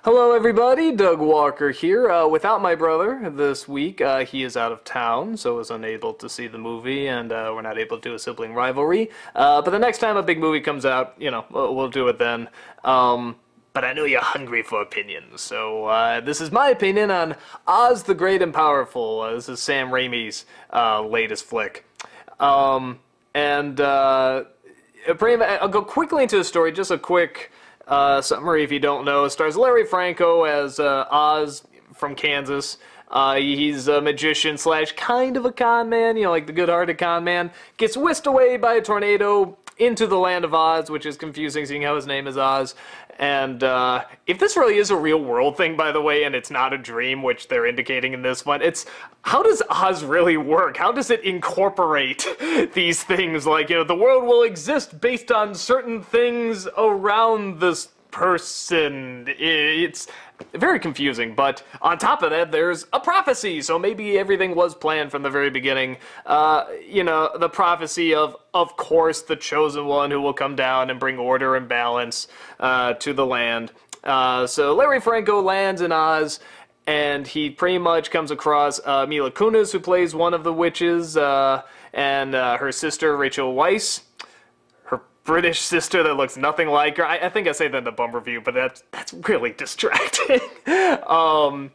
Hello, everybody. Doug Walker here. Without my brother this week, he is out of town, so was unable to see the movie, and we're not able to do a sibling rivalry. But the next time a big movie comes out, we'll do it then. But I know you're hungry for opinions, so this is my opinion on Oz the Great and Powerful. This is Sam Raimi's latest flick. I'll go quickly into the story. Just a quick summary if you don't know. It stars Larry Franco as Oz from Kansas. He's a magician slash kind of a con man, like the good-hearted con man. Gets whisked away by a tornado into the land of Oz, which is confusing seeing how his name is Oz. And if this really is a real world thing, by the way, and it's not a dream, which they're indicating in this one, it's how does Oz really work? How does it incorporate these things? Like, the world will exist based on certain things around this person. It's very confusing, but on top of that, there's a prophecy, so maybe everything was planned from the very beginning. The prophecy of course, the chosen one who will come down and bring order and balance to the land. So Larry Franco lands in Oz, and he pretty much comes across Mila Kunis, who plays one of the witches, and her sister, Rachel Weisz. British sister that looks nothing like her. I think I say that in the bum review, but that's really distracting. They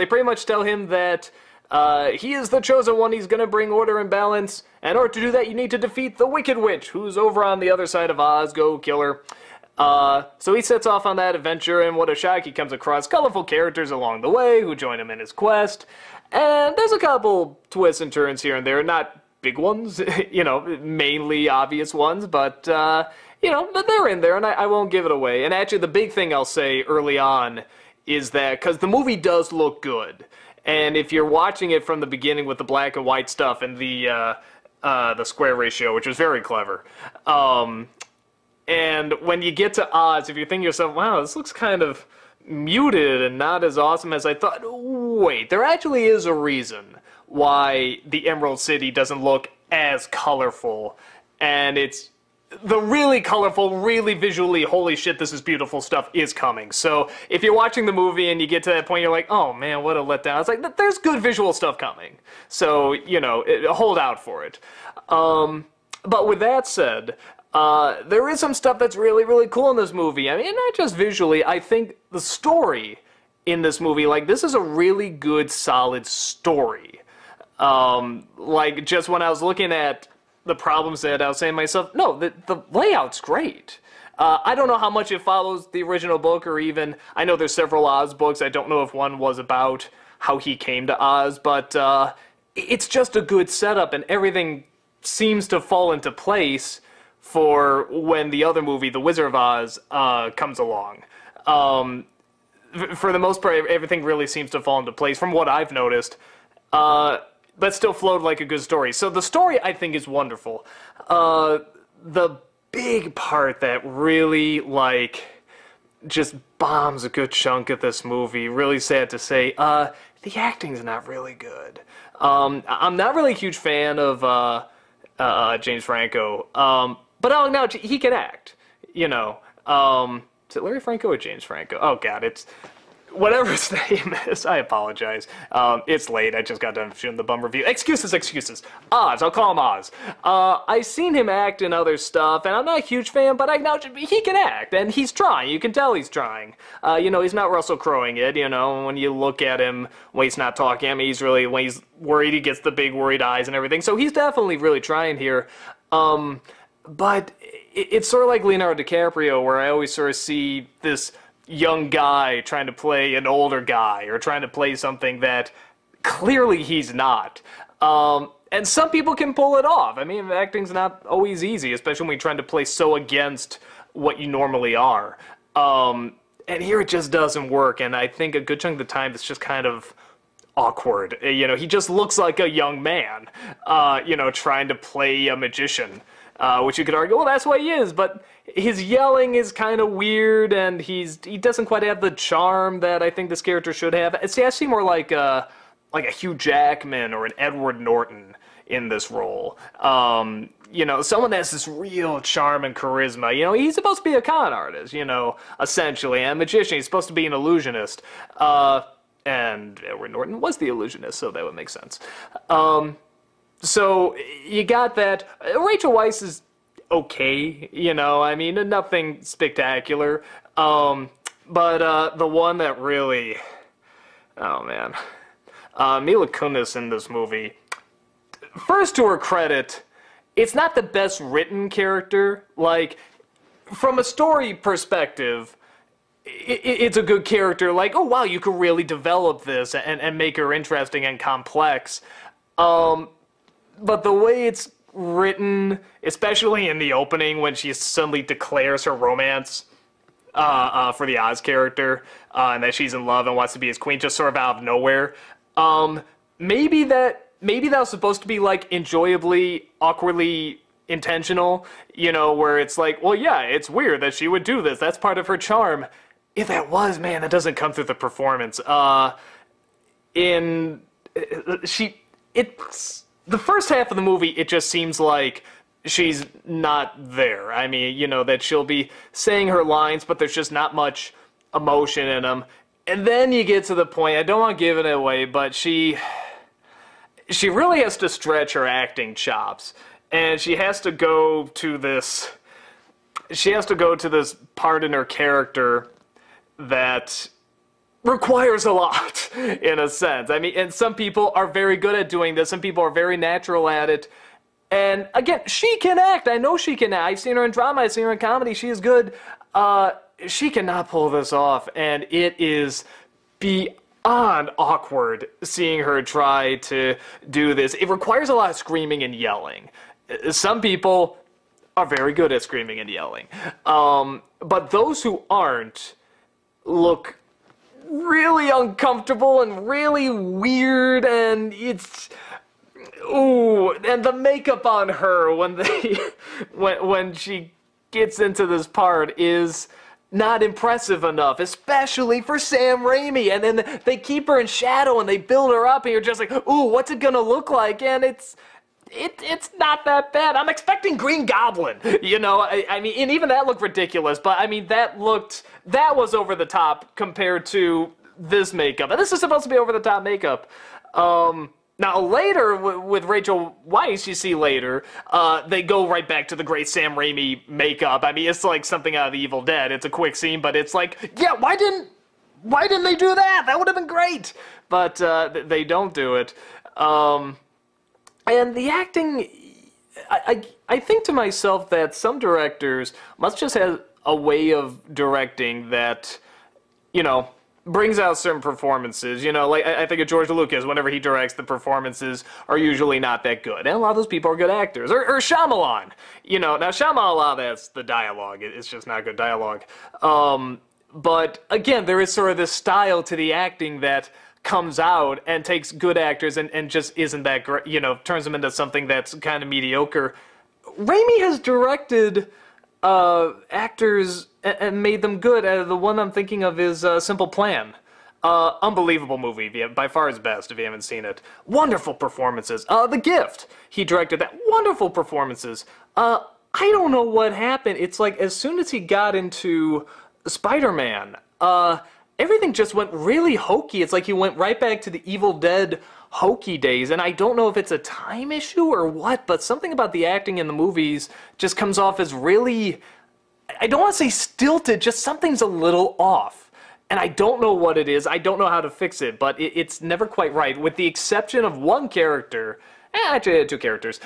pretty much tell him that he is the chosen one. He's going to bring order and balance. And in order to do that, you need to defeat the Wicked Witch, who's over on the other side of Oz. Go kill her. So he sets off on that adventure, and what a shock, he comes across colorful characters along the way who join him in his quest. And there's a couple twists and turns here and there, not big ones, mainly obvious ones, but, they're in there, and I won't give it away. And actually, the big thing I'll say early on is that, because the movie does look good, and if you're watching it from the beginning with the black and white stuff and the square ratio, which was very clever, and when you get to Oz, if you think to yourself, wow, this looks kind of muted and not as awesome as I thought, wait, there actually is a reason why the Emerald City doesn't look as colorful, and it's the really colorful, really visually, holy shit, this is beautiful stuff is coming. So if you're watching the movie and you get to that point, you're like, oh man, what a letdown. It's like, there's good visual stuff coming. So, hold out for it. But with that said, there is some stuff that's really, really cool in this movie. I mean, not just visually, I think the story in this movie, this is a really good, solid story. Just when I was looking at the problems that I was saying to myself, no, the layout's great. I don't know how much it follows the original book, or even, I know there's several Oz books, I don't know if one was about how he came to Oz, but it's just a good setup, and everything seems to fall into place for when the other movie, The Wizard of Oz, comes along. For the most part, everything really seems to fall into place, from what I've noticed. But still flowed like a good story. So the story, I think, is wonderful. The big part that really, just bombs a good chunk of this movie, really sad to say, the acting's not really good. I'm not really a huge fan of James Franco, but I'll acknowledge he can act, Is it Larry Franco or James Franco? Oh, God, it's whatever his name is. I apologize. It's late. I just got done shooting the bum review. Excuses. Oz. I'll call him Oz. I've seen him act in other stuff, and I'm not a huge fan, but I acknowledge he can act, and he's trying. You can tell he's trying. He's not Russell Croweing it, when you look at him when he's not talking. I mean, when he's worried, he gets the big worried eyes and everything, so he's definitely really trying here. But it's sort of like Leonardo DiCaprio, where I always sort of see this young guy trying to play an older guy, or trying to play something that clearly he's not. And some people can pull it off. I mean, acting's not always easy, especially when you're trying to play so against what you normally are. And here it just doesn't work, and I think a good chunk of the time it's just kind of awkward. He just looks like a young man, trying to play a magician. Which you could argue, well, that's what he is, but his yelling is kind of weird, and he doesn't quite have the charm that I think this character should have. See, I see more like a Hugh Jackman or an Edward Norton in this role. you know, someone that has this real charm and charisma. You know, he's supposed to be a con artist, you know, essentially, and a magician. He's supposed to be an illusionist. And Edward Norton was the illusionist, so that would make sense. So you got that. Rachel Weisz is okay, you know, I mean, nothing spectacular. But the one that really, oh man, Mila Kunis in this movie, first to her credit, it's not the best written character. Like, from a story perspective, it's a good character. Like, oh wow, you could really develop this and make her interesting and complex. But the way it's written, especially in the opening when she suddenly declares her romance for the Oz character, and that she's in love and wants to be his queen, just sort of out of nowhere. Maybe that was supposed to be like enjoyably, awkwardly intentional, you know, where it's like, well, yeah, it's weird that she would do this. That's part of her charm. If that was, man, that doesn't come through the performance. It's the first half of the movie, it just seems like she's not there. I mean, you know, that she'll be saying her lines, but there's just not much emotion in them. And then you get to the point, I don't want to give it away, but she really has to stretch her acting chops. And she has to go to this part in her character that requires a lot, in a sense. I mean, and some people are very good at doing this, some people are very natural at it. And again, she can act. I know she can act. I've seen her in drama, I've seen her in comedy, she is good. She cannot pull this off, and it is beyond awkward seeing her try to do this. It requires a lot of screaming and yelling. Some people are very good at screaming and yelling. But those who aren't look really uncomfortable and really weird, and it's... Ooh, and the makeup on her when she gets into this part is not impressive enough, especially for Sam Raimi. And then they keep her in shadow and they build her up, and you're just like, ooh, what's it gonna look like? And it's not that bad. I'm expecting Green Goblin, you know. I mean, and even that looked ridiculous, but I mean, that was over the top compared to this makeup. And this is supposed to be over the top makeup. Now later, with Rachel Weisz, you see later, they go right back to the great Sam Raimi makeup. I mean, it's like something out of The Evil Dead. It's a quick scene, but it's like, yeah, why didn't they do that? That would have been great. But they don't do it. And the acting, I think to myself that some directors must just have a way of directing that, you know, brings out certain performances. You know, like I think of George Lucas, whenever he directs, the performances are usually not that good. And a lot of those people are good actors. Or Shyamalan. You know, now Shyamalan, a lot of that's the dialogue. It's just not good dialogue. But again, there is sort of this style to the acting that comes out and takes good actors and just isn't that great, you know, turns them into something that's kind of mediocre. Raimi has directed actors and made them good. The one I'm thinking of is Simple Plan. Unbelievable movie, by far his best if you haven't seen it. Wonderful performances. The Gift, he directed that. Wonderful performances. I don't know what happened. It's like as soon as he got into Spider-Man, everything just went really hokey. It's like he went right back to the Evil Dead hokey days, and I don't know if it's a time issue or what, but something about the acting in the movies just comes off as really, I don't want to say stilted, just something's a little off. And I don't know what it is, I don't know how to fix it, but it's never quite right, with the exception of one character, actually two characters.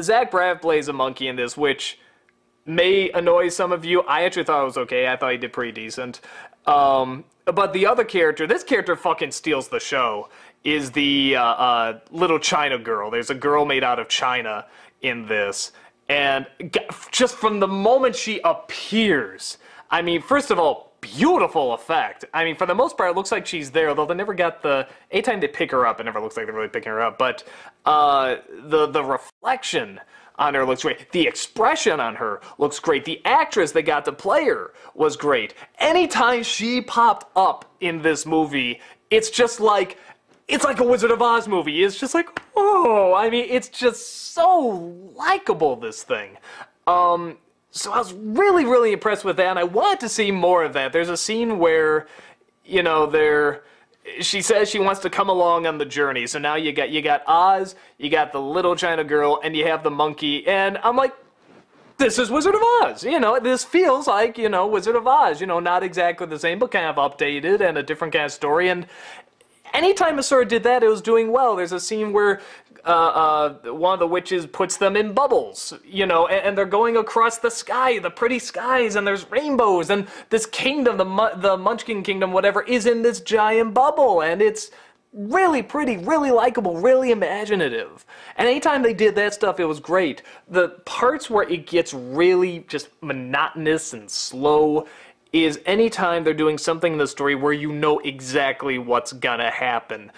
Zach Braff plays a monkey in this, which may annoy some of you. I actually thought it was okay, I thought he did pretty decent. But the other character, this character fucking steals the show, is the little China girl. There's a girl made out of China in this. And just from the moment she appears, I mean, first of all, beautiful effect. I mean, for the most part, it looks like she's there, although they never got anytime they pick her up, it never looks like they're really picking her up. But the reflection on her looks great. The expression on her looks great. The actress that got to play her was great. Anytime she popped up in this movie, it's just like, it's like a Wizard of Oz movie. It's just like, oh, I mean, it's just so likable, this thing. So I was really, really impressed with that, and I wanted to see more of that. There's a scene where, you know, she says she wants to come along on the journey. So now you got Oz, you got the little China girl, and you have the monkey, and I'm like, this is Wizard of Oz. You know, this feels like, you know, Wizard of Oz. You know, not exactly the same, but kind of updated and a different kind of story. And anytime a sword did that, it was doing well. There's a scene where one of the witches puts them in bubbles, you know, and they're going across the sky, the pretty skies, and there's rainbows, and this kingdom, the Munchkin Kingdom, whatever, is in this giant bubble, and it's really pretty, really likable, really imaginative. And anytime they did that stuff, it was great. The parts where it gets really just monotonous and slow is anytime they're doing something in the story where you know exactly what's gonna happen.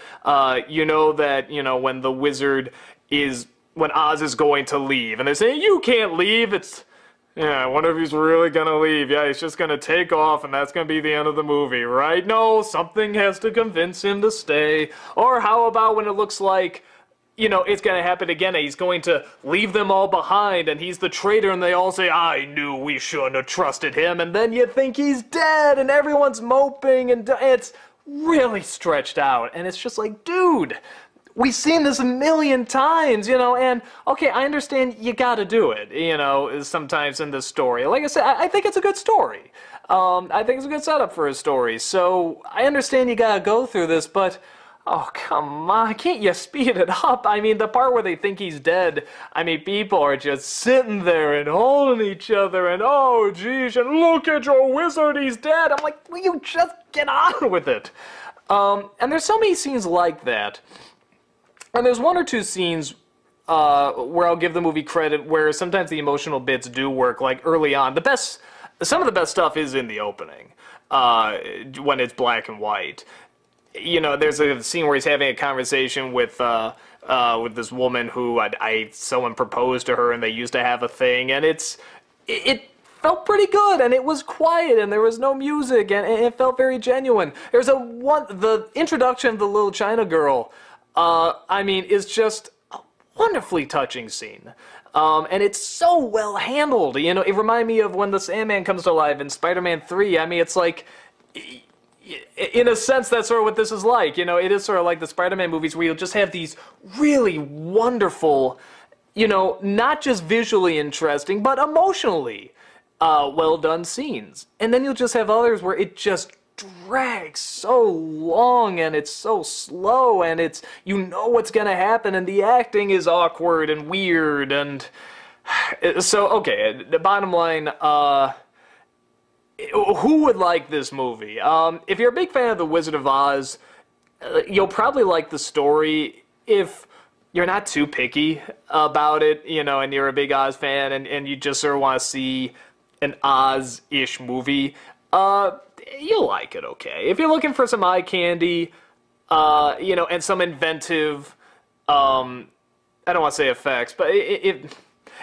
You know that, you know, when when Oz is going to leave, and they're saying, you can't leave, yeah, I wonder if he's really gonna leave. Yeah, he's just gonna take off, and that's gonna be the end of the movie, right? No, something has to convince him to stay. Or how about when it looks like, you know, it's gonna happen again, and he's going to leave them all behind, and he's the traitor, and they all say, I knew we shouldn't have trusted him, and then you think he's dead, and everyone's moping, and it's really stretched out, and it's just like, dude, we've seen this a million times, you know, and, okay, I understand you gotta do it, you know, sometimes in this story. Like I said, I think it's a good story. I think it's a good setup for a story, so I understand you gotta go through this, but oh, come on, can't you speed it up? I mean, the part where they think he's dead, I mean, people are just sitting there and holding each other and, oh, geez, and look at your wizard, he's dead. I'm like, will you just get on with it? And there's so many scenes like that. And there's one or two scenes where I'll give the movie credit where sometimes the emotional bits do work, like early on. Some of the best stuff is in the opening, when it's black and white. You know, there's a scene where he's having a conversation with this woman who someone proposed to her and they used to have a thing, and it felt pretty good, and it was quiet, and there was no music, and it felt very genuine. There's the introduction of the little China girl, I mean, is just a wonderfully touching scene. And it's so well handled. You know, it reminded me of when the Sandman comes to life in Spider-Man 3. I mean, it's like, in a sense, that's sort of what this is like. You know, it is sort of like the Spider-Man movies where you'll just have these really wonderful, you know, not just visually interesting, but emotionally well done scenes. And then you'll just have others where it just drags so long and it's so slow and you know what's gonna happen and the acting is awkward and weird and so, okay, the bottom line, who would like this movie? If you're a big fan of The Wizard of Oz, you'll probably like the story. If you're not too picky about it, you know, and you're a big Oz fan and you just sort of want to see an Oz-ish movie, you'll like it, okay. If you're looking for some eye candy, you know, and some inventive, I don't want to say effects, but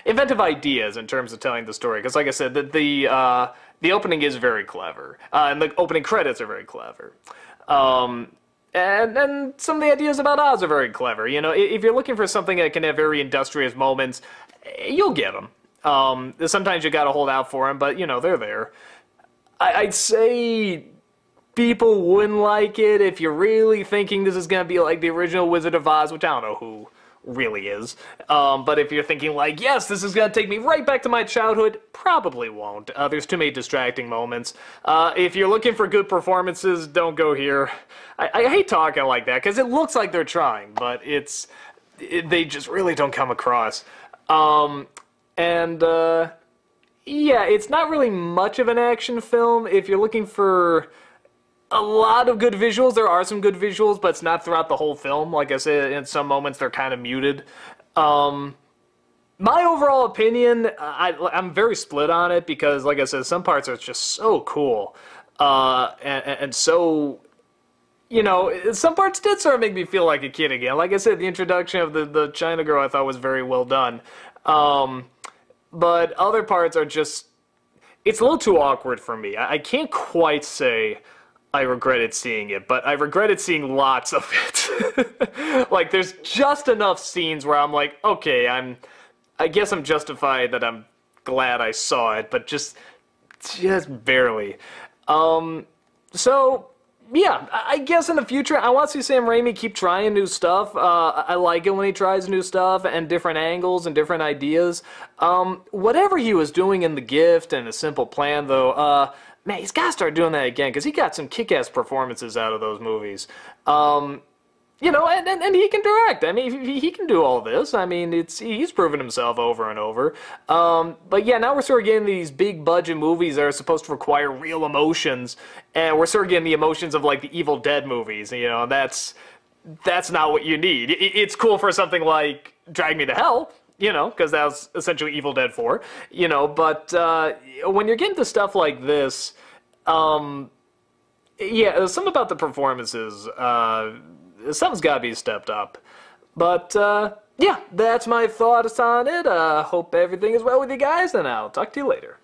inventive ideas in terms of telling the story, because like I said, the opening is very clever, and the opening credits are very clever. And some of the ideas about Oz are very clever. You know, if you're looking for something that can have very industrious moments, you'll get them. Sometimes you gotta hold out for them, but, you know, they're there. I'd say people wouldn't like it if you're really thinking this is gonna be like the original Wizard of Oz, which I don't know who really is. But if you're thinking like, yes, this is gonna take me right back to my childhood, probably won't. There's too many distracting moments. If you're looking for good performances, don't go here. I hate talking like that because it looks like they're trying, but they just really don't come across. Yeah, it's not really much of an action film. If you're looking for a lot of good visuals, there are some good visuals, but it's not throughout the whole film. Like I said, in some moments they're kind of muted. My overall opinion, I'm very split on it because, like I said, some parts are just so cool. And so, you know, some parts did sort of make me feel like a kid again. Like I said, the introduction of the China girl I thought was very well done. But other parts are just, it's a little too awkward for me. I can't quite say I regretted seeing it, but I regretted seeing lots of it. Like, there's just enough scenes where I'm like, okay, I guess I'm justified that I'm glad I saw it, but just barely. So, yeah, I guess in the future, I want to see Sam Raimi keep trying new stuff. I like it when he tries new stuff and different angles and different ideas. Whatever he was doing in The Gift and A Simple Plan, though, man, he's got to start doing that again, because he got some kick-ass performances out of those movies. You know, and he can direct. I mean, he can do all this. I mean, he's proven himself over and over. But yeah, now we're sort of getting these big budget movies that are supposed to require real emotions, and we're sort of getting the emotions of like the Evil Dead movies. You know, that's not what you need. It's cool for something like Drag Me to Hell, you know, because that was essentially Evil Dead 4. You know, but when you're getting to stuff like this, yeah, something about the performances. Something's got to be stepped up. But, yeah, that's my thoughts on it. Hope everything is well with you guys, and I'll talk to you later.